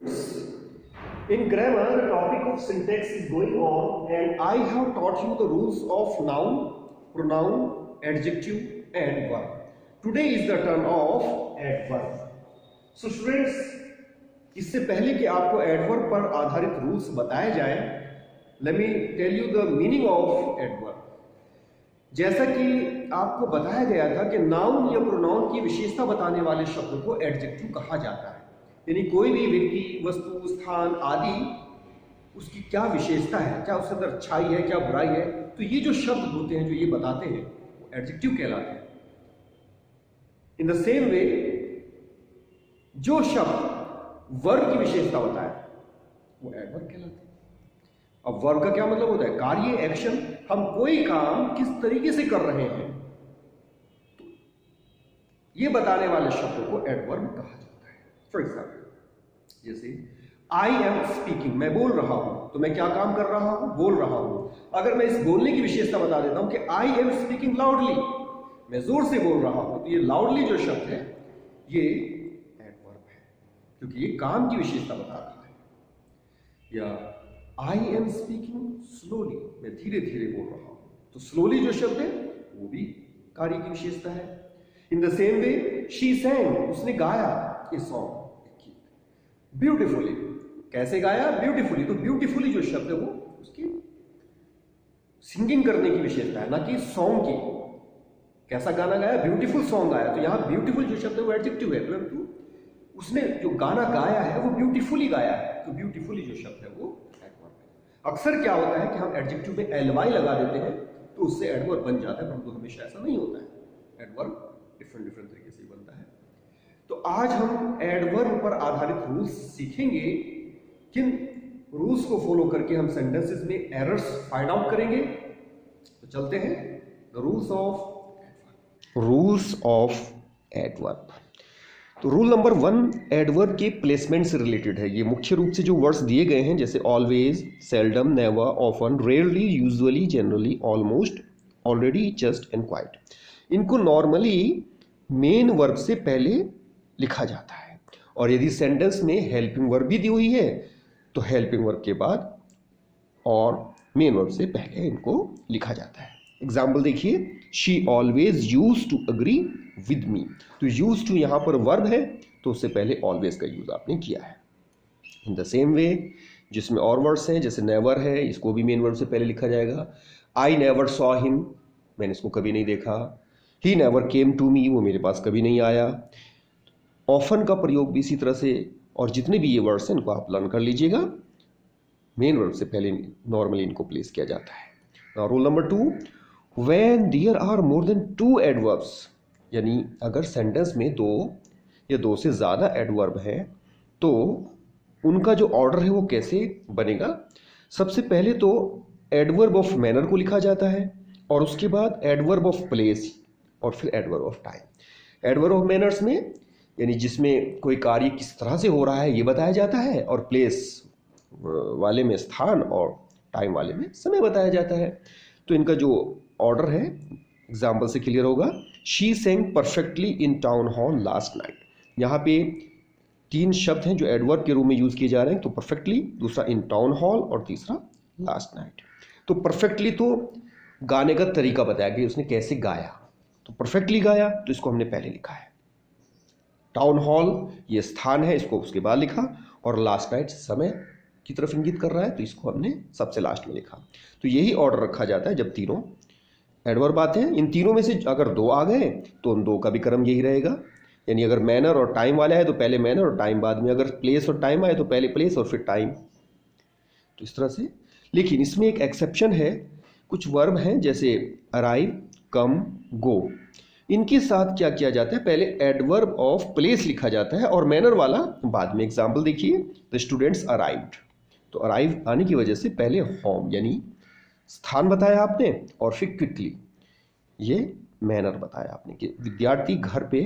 In grammar, the topic of syntax is going on, and I have taught you the rules of noun, pronoun, adjective, and verb. Today is the turn of adverb. So students, इससे पहले कि आपको adverb पर आधारित rules बताए जाए, let me tell you the meaning of adverb. जैसा कि आपको बताया गया था कि नाउन या प्रोनाउन की विशेषता बताने वाले शब्द को एडजेक्टिव कहा जाता है, यानी कोई भी व्यक्ति, वस्तु, स्थान आदि उसकी क्या विशेषता है, क्या उसके अंदर अच्छाई है, क्या बुराई है, तो ये जो शब्द होते हैं जो ये बताते हैं वो एडजेक्टिव कहलाते हैं. इन द सेम वे जो शब्द वर्ब की विशेषता बताए वो एडवर्ब कहलाते हैं. अब वर्ब का क्या मतलब होता है? कार्य, एक्शन. हम कोई काम किस तरीके से कर रहे हैं, तो ये बताने वाले शब्दों को एडवर्ब कहा जाता है. फॉर एग्जाम्पल, जैसे आई एम स्पीकिंग, मैं बोल रहा हूं, तो मैं क्या काम कर रहा हूं? बोल रहा हूं. अगर मैं इस बोलने की विशेषता बता देता हूं कि आई एम स्पीकिंग लाउडली, मैं जोर से बोल रहा हूं, तो ये लाउडली जो शब्द है ये एडवर्ब है, क्योंकि ये काम की विशेषता बता रहा है. या आई एम स्पीकिंग स्लोली, मैं धीरे धीरे बोल रहा हूं, तो स्लोली जो शब्द है वो भी कार्य की विशेषता है. In the same way she सैंग, उसने गाया ए सॉन्ग ब्यूटिफुली. कैसे गाया? ब्यूटिफुली. तो ब्यूटिफुली जो शब्द है वो उसकी सिंगिंग करने की विशेषता है, ना कि सॉन्ग की. कैसा गाना गाया? ब्यूटीफुल सॉन्ग गाया. तो यहां ब्यूटीफुल जो शब्द है वो एडजेक्टिव है, परंतु उसने जो गाना गाया है वो ब्यूटीफुली गाया है, तो ब्यूटीफुली जो शब्द है वो एडवर्ब है. अक्सर क्या होता है कि हम एडजेक्टिव में एलवाई लगा देते हैं तो उससे एडवर्ब बन जाता है, परंतु हमेशा ऐसा नहीं होता है. एडवर्ब डिफरेंट तरीके से बनता है. तो आज हम एडवर्ब पर आधारित रूल्स सीखेंगे. किन रूल्स को फॉलो करके हम सेंटेंसेस में एरर्स फाइंड आउट करेंगे. तो चलते हैं. The rules of adverb. तो रूल नंबर 1 एडवर्ब के प्लेसमेंट से रिलेटेड है. ये मुख्य रूप से जो वर्ड्स दिए गए हैं, जैसे always, seldom, never, often, rarely, usually, generally, almost, already, just and quite, इनको नॉर्मली मेन वर्ब से पहले लिखा जाता है. और यदि सेंटेंस में हेल्पिंग वर्ब भी दी हुई है तो हेल्पिंग वर्ब के बाद और मेन वर्ब से पहले इनको लिखा जाता है. एग्जाम्पल देखिए, she always use to agree with me. तो यूज टू यहां पर वर्ब है तो उससे पहले ऑलवेज का यूज आपने किया है. इन द सेम वे जिसमें और वर्ड्स हैं, जैसे नेवर है, इसको भी मेन वर्ब से पहले लिखा जाएगा. आई नेवर सॉ हिम, मैंने इसको कभी नहीं देखा. He never came to me, वो मेरे पास कभी नहीं आया. ऑफन का प्रयोग भी इसी तरह से. और जितने भी ये वर्ड्स हैं इनको आप लर्न कर लीजिएगा. मेन वर्ब से पहले नॉर्मली इनको प्लेस किया जाता है. Rule number 2, when there are more than 2 adverbs, यानी अगर सेंटेंस में 2 या 2 से ज़्यादा एडवर्ब है तो उनका जो ऑर्डर है वो कैसे बनेगा. सबसे पहले तो एडवर्ब ऑफ मैनर को लिखा जाता है, और उसके बाद एडवर्ब ऑफ प्लेस, और फिर adverb of time. Adverb of manners में यानी जिसमें कोई कार्य किस तरह से हो रहा है ये बताया जाता है, और प्लेस वाले में स्थान, और टाइम वाले में समय बताया जाता है. तो इनका जो ऑर्डर है एग्जाम्पल से क्लियर होगा. She sang perfectly in town hall last night. यहाँ पे 3 शब्द हैं जो एडवर्ब के रूप में यूज किए जा रहे हैं. तो परफेक्टली, दूसरा इन टाउन हॉल, और तीसरा लास्ट नाइट. तो परफेक्टली तो गाने का तरीका बताया कि उसने कैसे गाया, तो परफेक्टली गाया, तो इसको हमने पहले लिखा है. टाउन हॉल ये स्थान है, इसको उसके बाद लिखा. और लास्ट नाइट समय की तरफ इंगित कर रहा है, तो इसको हमने सबसे लास्ट में लिखा. तो यही ऑर्डर रखा जाता है जब तीनों एडवर्ब आते हैं. इन तीनों में से अगर 2 आ गए तो उन 2 का भी क्रम यही रहेगा. यानी अगर मैनर और टाइम वाला है तो पहले मैनर और टाइम बाद में. अगर प्लेस और टाइम आए तो पहले प्लेस और फिर टाइम. तो इस तरह से. लेकिन इसमें एक एक्सेप्शन है. कुछ वर्ब हैं जैसे अराइव, कम, गो, इनके साथ क्या किया जाता है, पहले एडवर्ब ऑफ प्लेस लिखा जाता है और मैनर वाला बाद में. एग्जाम्पल देखिए, द स्टूडेंट्स अराइव्ड. तो अराइव आने की वजह से पहले होम यानी स्थान बताया आपने, और फिर क्विकली ये मैनर बताया आपने कि विद्यार्थी घर पे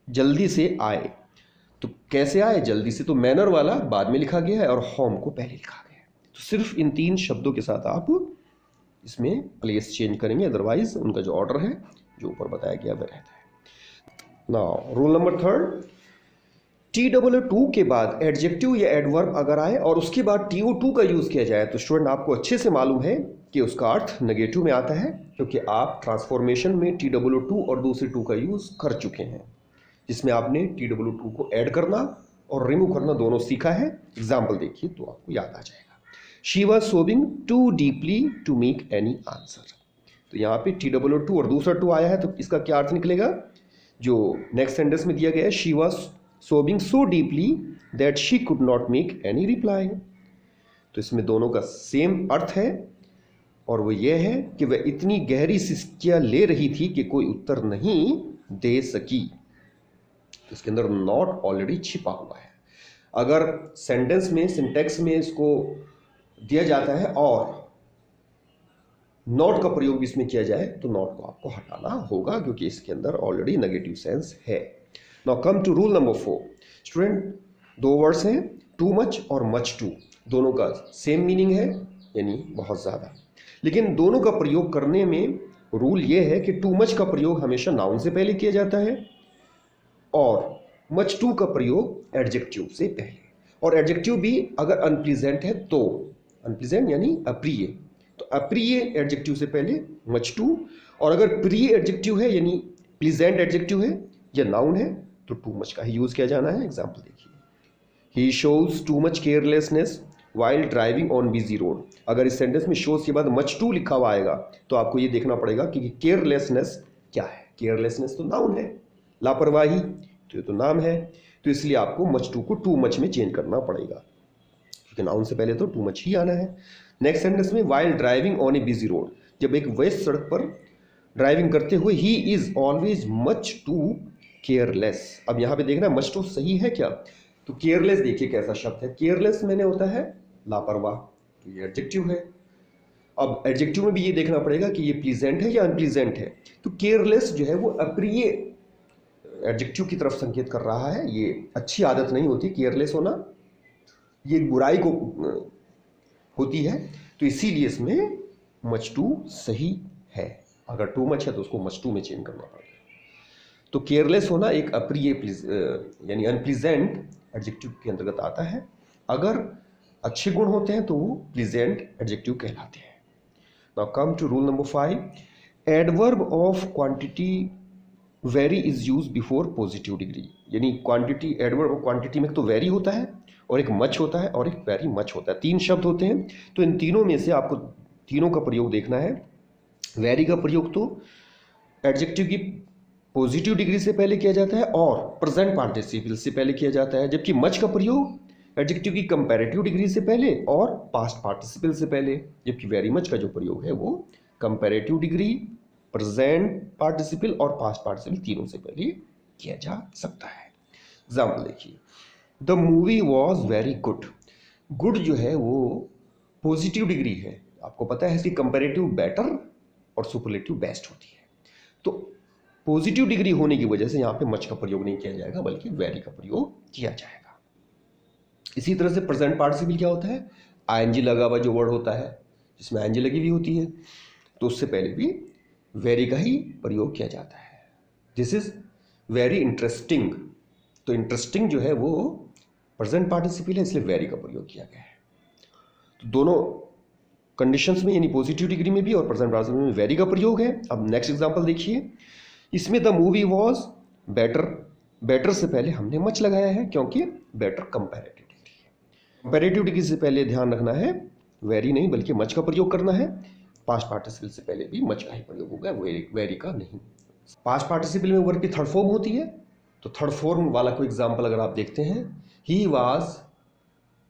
जल्दी से आए. तो कैसे आए? जल्दी से. तो मैनर वाला बाद में लिखा गया है और होम को पहले लिखा गया है. तो सिर्फ इन 3 शब्दों के साथ आप इसमें प्लेस चेंज करेंगे, अदरवाइज उनका जो ऑर्डर है जो ऊपर बताया गया वह रहता है. नाउ रूल नंबर 3, TOO के बाद एडजेक्टिव या एडवर्ब अगर आए और उसके बाद TO2 का यूज़ किया जाए तो स्टूडेंट आपको अच्छे से मालूम है कि उसका अर्थ नेगेटिव में आता है, क्योंकि आप ट्रांसफॉर्मेशन में TOO और दूसरे टू का यूज़ कर चुके हैं, जिसमें आपने TOO को ऐड करना और रिमूव करना दोनों सीखा है। एग्जाम्पल देखिए तो आपको याद आ जाएगा। She was sobbing too deeply to make any answer. तो यहाँ पे TOO और दूसरा टू आया है, तो इसका क्या अर्थ निकलेगा? जो नेक्स्ट सेंटेंस में दिया गया है, she was सोबिंग so deeply that she could not make any reply. तो इसमें दोनों का सेम अर्थ है और वो ये है कि वह इतनी गहरी सिसकियां ले रही थी कि कोई उत्तर नहीं दे सकी। तो इसके अंदर नॉट ऑलरेडी छिपा हुआ है। अगर सेंटेंस में सिंटैक्स में इसको दिया जाता है और नॉट का प्रयोग भी इसमें किया जाए तो नॉट को आपको हटाना होगा, क्योंकि इसके अंदर ऑलरेडी नेगेटिव सेंस है। Now come to rule number 4। Student, दो वर्ड्स हैं, टू मच और मच टू। दोनों का सेम मीनिंग है, यानी बहुत ज़्यादा, लेकिन दोनों का प्रयोग करने में रूल ये है कि टू मच का प्रयोग हमेशा नाउन से पहले किया जाता है और मच टू का प्रयोग एडजेक्टिव से पहले। और एडजेक्टिव भी अगर अनप्लीजेंट है तो, अनप्लीजेंट यानी अप्रिय, तो अप्रिय एडजेक्टिव से पहले मच टू, और अगर प्रिय एडजेक्टिव है यानी प्लीजेंट एडजेक्टिव है या नाउन है तो टू मच का ही यूज किया जाना है। एग्जाम्पल देखिए, he shows too much carelessness while driving on busy road. अगर इस सेंटेंस में शोज के बाद मच टू लिखा हुआ आएगा तो आपको ये देखना पड़ेगा कि केयरलेसनेस क्या है। केयरलेसनेस तो नाउन है, लापरवाही तो ये तो नाम है, तो इसलिए आपको मच टू को टू मच में चेंज करना पड़ेगा, क्योंकि नाउन से पहले तो टू मच ही आना है। नेक्स्ट सेंटेंस में while driving on a busy road, जब एक व्यस्त सड़क पर ड्राइविंग करते हुए, he is always much too careless. अब यहाँ पे देखना मच टू सही है क्या, तो केयरलेस देखिए कैसा शब्द है। केयरलेस मैंने होता है लापरवाह, तो ये एडजेक्टिव है। अब एडजेक्टिव में भी ये देखना पड़ेगा कि ये प्लीजेंट है या अनप्लीजेंट है। तो केयरलेस जो है वो अप्रिय एडजेक्टिव की तरफ संकेत कर रहा है। ये अच्छी आदत नहीं होती केयरलेस होना, ये बुराई को होती है, तो इसीलिए इसमें मच टू सही है। अगर टू मच है तो उसको मच टू में चेंज करना पड़ेगा। तो केयरलेस होना एक अप्रिय यानी अनप्लीजेंट एडजेक्टिव के अंतर्गत आता है। अगर अच्छे गुण होते हैं तो वो प्लीजेंट एडजेक्टिव कहलाते हैं। Now come to rule number 5। Adverb of quantity very is use before positive degree. यानी क्वांटिटी, एडवर्ब ऑफ क्वांटिटी में तो वेरी होता है और एक मच होता है और एक वेरी मच होता है। तीन शब्द होते हैं, तो इन तीनों में से आपको तीनों का प्रयोग देखना है। वेरी का प्रयोग तो एडजेक्टिव की पॉजिटिव डिग्री से पहले किया जाता है और प्रेजेंट पार्टिसिपल से पहले किया जाता है, जबकि मच का प्रयोग एडजेक्टिव की कंपैरेटिव डिग्री से पहले और पास्ट पार्टिसिपल से पहले, जबकि वेरी मच का जो प्रयोग है वो कंपैरेटिव डिग्री, प्रेजेंट पार्टिसिपल और पास्ट पार्टिसिपल तीनों से पहले किया जा सकता है। एग्जाम्पल देखिए, the movie was very good. Good जो है वो पॉजिटिव डिग्री है, आपको पता है इसकी कंपैरेटिव बेटर और सुपरलेटिव बेस्ट होती है। तो पॉजिटिव डिग्री होने की वजह से यहाँ पे मच का प्रयोग नहीं किया जाएगा बल्कि वेरी का प्रयोग किया जाएगा। इसी तरह से प्रेजेंट पार्टिसिपल क्या होता है, आईएनजी लगा हुआ जो वर्ड होता है जिसमें आईएनजी लगी हुई होती है, तो उससे पहले भी वेरी का ही प्रयोग किया जाता है। दिस इज वेरी इंटरेस्टिंग, तो इंटरेस्टिंग जो है वो प्रेजेंट पार्टिसिपल है, इसलिए वेरी का प्रयोग किया गया है। तो दोनों कंडीशंस में यानी पॉजिटिव डिग्री में भी और प्रेजेंट पार्टिसिपल में वेरी का प्रयोग है। अब नेक्स्ट एग्जांपल देखिए, इसमें the movie was better. Better से पहले हमने मच लगाया है क्योंकि बेटर कंपैरेटिव डिग्री है। कंपैरेटिव डिग्री से पहले ध्यान रखना है वेरी नहीं बल्कि मच का प्रयोग करना है। पास्ट पार्टिसिपल से पहले भी मच का ही प्रयोग होगा, वेरी का नहीं। पास्ट पार्टिसिपल में वर्ब की थर्ड फॉर्म होती है, तो थर्ड फॉर्म वाला कोई एग्जाम्पल अगर आप देखते हैं, ही वॉज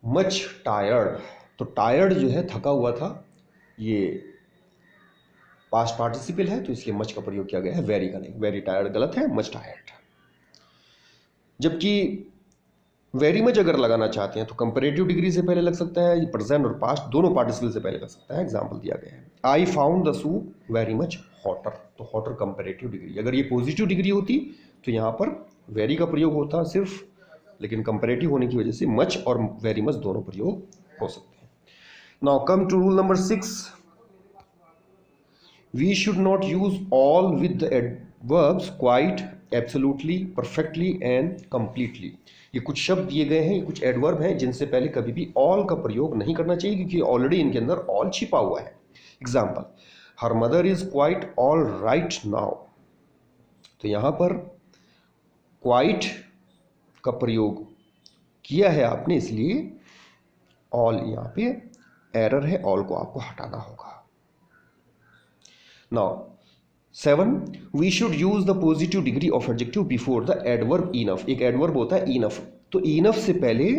मच टायर्ड। तो टायर्ड जो है थका हुआ था, ये पास्ट पार्टिसिपल है तो इसलिए मच का प्रयोग किया गया है, वेरी का नहीं। वेरी टायर्ड गलत है, मच टायर्ड। जबकि वेरी मच अगर लगाना चाहते हैं तो कंपैरेटिव डिग्री से पहले लग सकता है, प्रेजेंट और पास्ट दोनों पार्टिसिपल से पहले लग सकता है। एग्जांपल दिया गया है, I found the soup very much hotter. तो हॉटर कंपैरेटिव डिग्री, अगर ये पॉजिटिव डिग्री होती तो यहाँ पर वेरी का प्रयोग होता सिर्फ, लेकिन कंपैरेटिव होने की वजह से मच और वेरी मच दोनों प्रयोग हो सकते हैं। Now come to rule number 6। We should not use all with the adverbs quite absolutely, perfectly and completely. ये कुछ शब्द दिए गए हैं, ये कुछ एडवर्ब हैं जिनसे पहले कभी भी ऑल का प्रयोग नहीं करना चाहिए, क्योंकि ऑलरेडी इनके अंदर ऑल छिपा हुआ है। Example, her mother is quite all right now. तो यहाँ पर क्वाइट का प्रयोग किया है आपने, इसलिए ऑल यहाँ पे एरर है, ऑल को आपको हटाना होगा। Now 7, we should use the positive degree of adjective before the adverb enough. एक एडवर्ब होता है इनफ, तो इनफ से पहले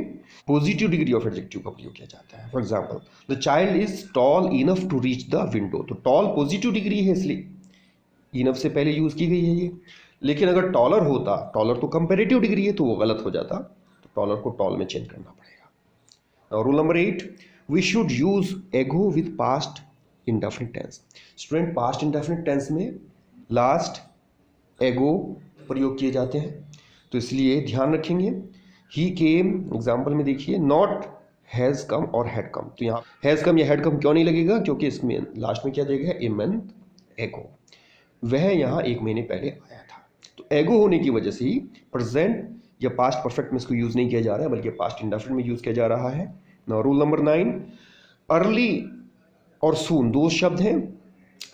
पॉजिटिव डिग्री ऑफ एडजेक्टिव का प्रयोग किया जाता है। For example, the child is tall enough to reach the window. तो टॉल पॉजिटिव डिग्री है, इसलिए इनफ से पहले यूज की गई है ये। लेकिन अगर टॉलर होता, टॉलर तो कंपेरेटिव डिग्री है, तो वो गलत हो जाता, तो टॉलर को टॉल में चेंज करना पड़ेगा। Rule number 8, we should use ago with past indefinite tense. Student, past indefinite tense में लास्ट एगो प्रयोग किए जाते हैं, तो इसलिए ध्यान रखेंगे। ही केम एग्जाम्पल में देखिए, नॉट हैज़ कम और हैड कम। तो यहाँ हैज़ कम या हैड कम क्यों नहीं लगेगा, क्योंकि इसमें लास्ट में क्या देगा, ए मंथ एगो। वह यहाँ एक महीने पहले आया था, तो एगो होने की वजह से ही प्रेजेंट या पास्ट परफेक्ट में इसको यूज नहीं किया जा रहा है, बल्कि पास्ट इंडेफिनिट में यूज किया जा रहा है। नाउ रूल नंबर 9, अर्ली और सून दो शब्द हैं,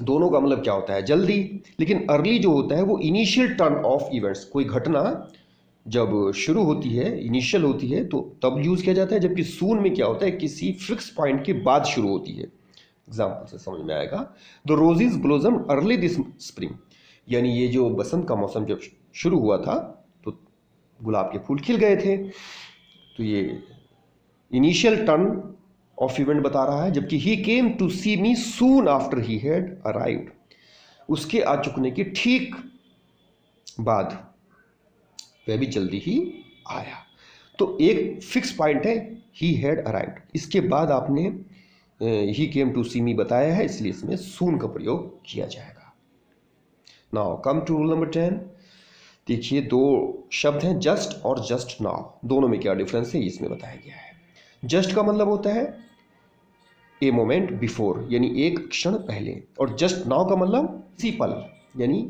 दोनों का मतलब क्या होता है, जल्दी। लेकिन अर्ली जो होता है वो इनिशियल टर्न ऑफ इवेंट्स, कोई घटना जब शुरू होती है, इनिशियल होती है, तो तब यूज किया जाता है। जबकि सून में क्या होता है, किसी फिक्स पॉइंट के बाद शुरू होती है। एग्जाम्पल से समझ में आएगा, the roses blossom early this spring, यानी ये जो बसंत का मौसम जब शुरू हुआ था तो गुलाब के फूल खिल गए थे। तो ये इनिशियल टर्न ऑफ इवेंट बता रहा है। जबकि he came to see me soon after he had arrived, उसके आ चुकने के ठीक बाद, वह भी जल्दी ही आया। तो एक फिक्स पॉइंट है ही हैड अराइव्ड, इसके बाद आपने ही केम टू सी मी बताया है, इसलिए इसमें सून का प्रयोग किया जाएगा। Now come to rule number 10। देखिए, दो शब्द हैं जस्ट और जस्ट नाउ, दोनों में क्या डिफरेंस है इसमें बताया गया है। जस्ट का मतलब होता है ए मोमेंट बिफोर, यानी एक क्षण पहले, और जस्ट नाउ का मतलब इसी पल, यानी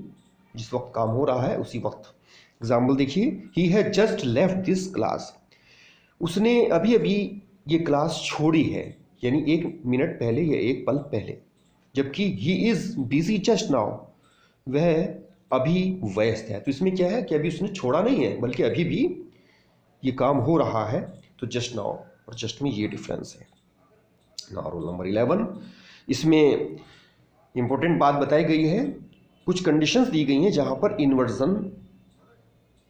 जिस वक्त काम हो रहा है उसी वक्त। एग्जाम्पल देखिए, he has just left this class, उसने अभी अभी ये क्लास छोड़ी है, यानी एक मिनट पहले या एक पल पहले। जबकि he is busy just now, वह अभी व्यस्त है। तो इसमें क्या है कि अभी उसने छोड़ा नहीं है, बल्कि अभी भी ये काम हो रहा है। तो जस्ट नाउ और जस्ट में ये डिफरेंस है। नाउ रूल नंबर 11, इसमें इंपॉर्टेंट बात बताई गई है, कुछ कंडीशंस दी गई हैं जहां पर इन्वर्जन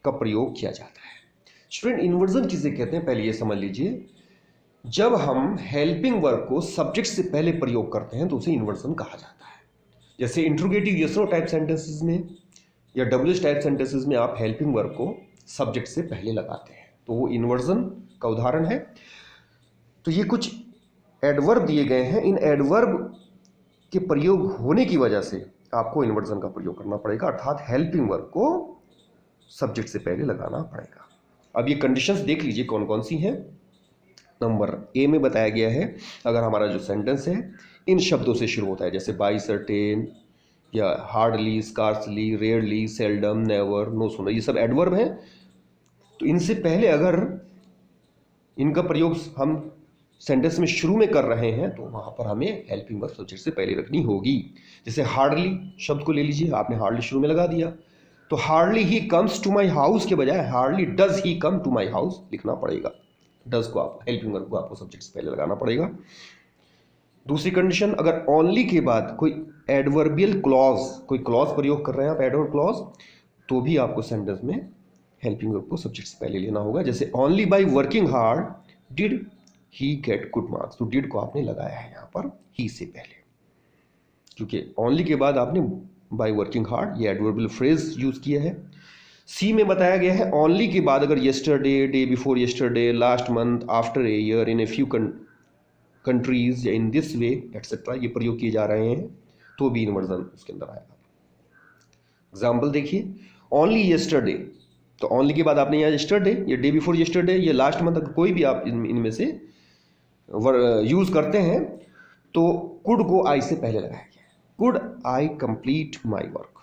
का प्रयोग किया जाता है। स्टूडेंट, इन्वर्जन किसे कहते हैं, पहले ये समझ लीजिए। जब हम हेल्पिंग वर्ब को सब्जेक्ट से पहले प्रयोग करते हैं तो उसे इन्वर्जन कहा जाता है। जैसे interrogative yes no type sentences में या डब्ल्यूएच टाइप सेंटेंसेस में आप हेल्पिंग वर्ब को सब्जेक्ट से पहले लगाते हैं, तो वो इन्वर्जन का उदाहरण है। तो ये कुछ एडवर्ब दिए गए हैं, इन एडवर्ब के प्रयोग होने की वजह से आपको इन्वर्जन का प्रयोग करना पड़ेगा, अर्थात हेल्पिंग वर्ब को सब्जेक्ट से पहले लगाना पड़ेगा। अब ये कंडीशंस देख लीजिए कौन कौन सी हैं। नंबर ए में बताया गया है, अगर हमारा जो सेंटेंस है इन शब्दों से शुरू होता है, जैसे बाई सर्टेन या hardly, scarcely, rarely, seldom, never, no सुनो, ये सब एडवर्ब हैं। तो इनसे पहले अगर इनका प्रयोग हम सेंटेंस में शुरू में कर रहे हैं तो वहाँ पर हमें हेल्पिंग वर्ब सब्जेक्ट से पहले रखनी होगी। जैसे हार्डली शब्द को ले लीजिए, आपने हार्डली शुरू में लगा दिया, तो hardly he comes to my house के बजाय hardly does he come to my house लिखना पड़ेगा। डज को आप हेल्पिंग वर्ब को आपको सब्जेक्ट से पहले लगाना पड़ेगा। दूसरी कंडीशन, अगर ओनली के बाद कोई एडवर्बियल क्लॉज, कोई क्लॉज प्रयोग कर रहे हैं आप, एडवर्ब क्लॉज, तो भी आपको सेंटेंस में हेल्पिंग वर्ब को सब्जेक्ट से पहले लेना होगा। जैसे only by working hard did he get good marks, तो डिड को आपने लगाया है यहाँ पर ही से पहले, क्योंकि ओनली के बाद आपने बाय वर्किंग हार्ड ये एडवर्बियल फ्रेज यूज किया है। सी में बताया गया है, ओनली के बाद अगर yesterday, day before yesterday, last month, after a year, in a few countries या इन दिस वे एटसेट्रा ये प्रयोग किए जा रहे हैं तो भी इन्वर्जन उसके अंदर आएगा। एग्जाम्पल देखिए, ओनली येस्टरडे, तो ओनली के बाद आपने यहाँ येस्टरडे या डे बिफोर येस्टरडे या लास्ट मंथ, अगर कोई भी आप इनमें से यूज करते हैं तो कुड को आई से पहले लगाया गया है। Could I complete my work,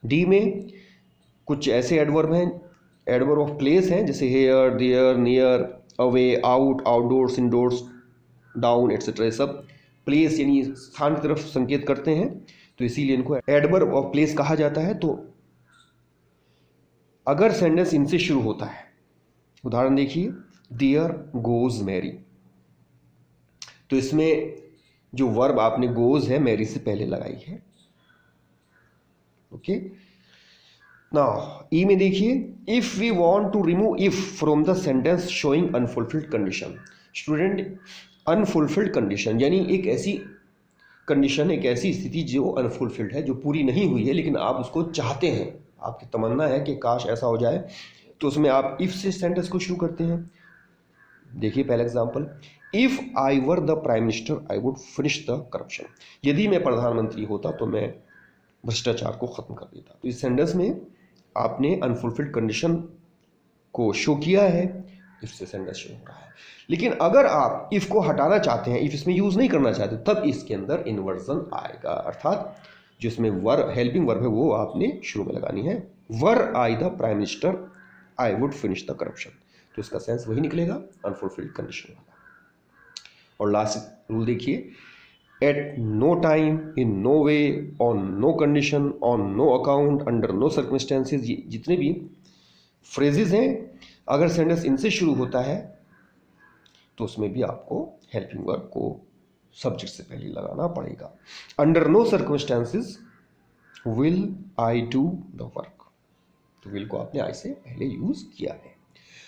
D में कुछ ऐसे एडवर्ब हैं, एडवर्ब ऑफ प्लेस हैं, जैसे here, there, near, away, out, outdoors, indoors, down etcetera. सब प्लेस यानी स्थान की तरफ संकेत करते हैं, तो इसीलिए इनको एडवर्ब ऑफ प्लेस कहा जाता है। तो अगर सेंटेंस इनसे शुरू होता है, उदाहरण देखिए, देयर गोज मैरी, तो इसमें जो वर्ब आपने गोज है मैरी से पहले लगाई है। ओके, नाउ ई में देखिए, if we want to remove if from the sentence showing unfulfilled condition. Student, unfulfilled condition यानी एक ऐसी कंडीशन, एक ऐसी स्थिति जो अनफुलफिल्ड है, जो पूरी नहीं हुई है, लेकिन आप उसको चाहते हैं, आपकी तमन्ना है कि काश ऐसा हो जाए, तो उसमें आप इफ से सेंटेंस को शुरू करते हैं। देखिए पहला example, if I were the prime minister I would finish the corruption. यदि मैं प्रधानमंत्री होता तो मैं भ्रष्टाचार को खत्म कर देता। तो इस सेंटेंस में आपने अनफुलफिल्ड कंडीशन को शो किया है, इफ से सेंटेंस शो हो रहा है। लेकिन अगर आप इफ को हटाना चाहते हैं, इफ इसमें यूज नहीं करना चाहते, तब इसके अंदर इन्वर्जन आएगा, अर्थात जो इसमें वर्ब, हेल्पिंग वर्ब है, वो आपने शुरू में लगानी है। Were I the prime minister I would finish the corruption, तो इसका सेंस वही निकलेगा, अनफुलफिल्ड कंडीशन वाला। और लास्ट रूल देखिए, at no time, in no way, on no condition, on no account, under no circumstances, जितने भी फ्रेजेस हैं, अगर सेंटेंस इनसे शुरू होता है तो उसमें भी आपको हेल्पिंग वर्ब को सब्जेक्ट से पहले लगाना पड़ेगा। Under no circumstances will I do the work, तो विल को आपने आई से पहले यूज किया है।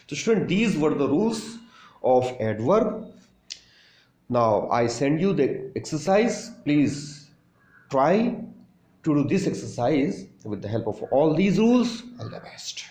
तो student, these were the rules of adverb. Now I send you the exercise. Please try to do this exercise with the help of all these rules. All the best.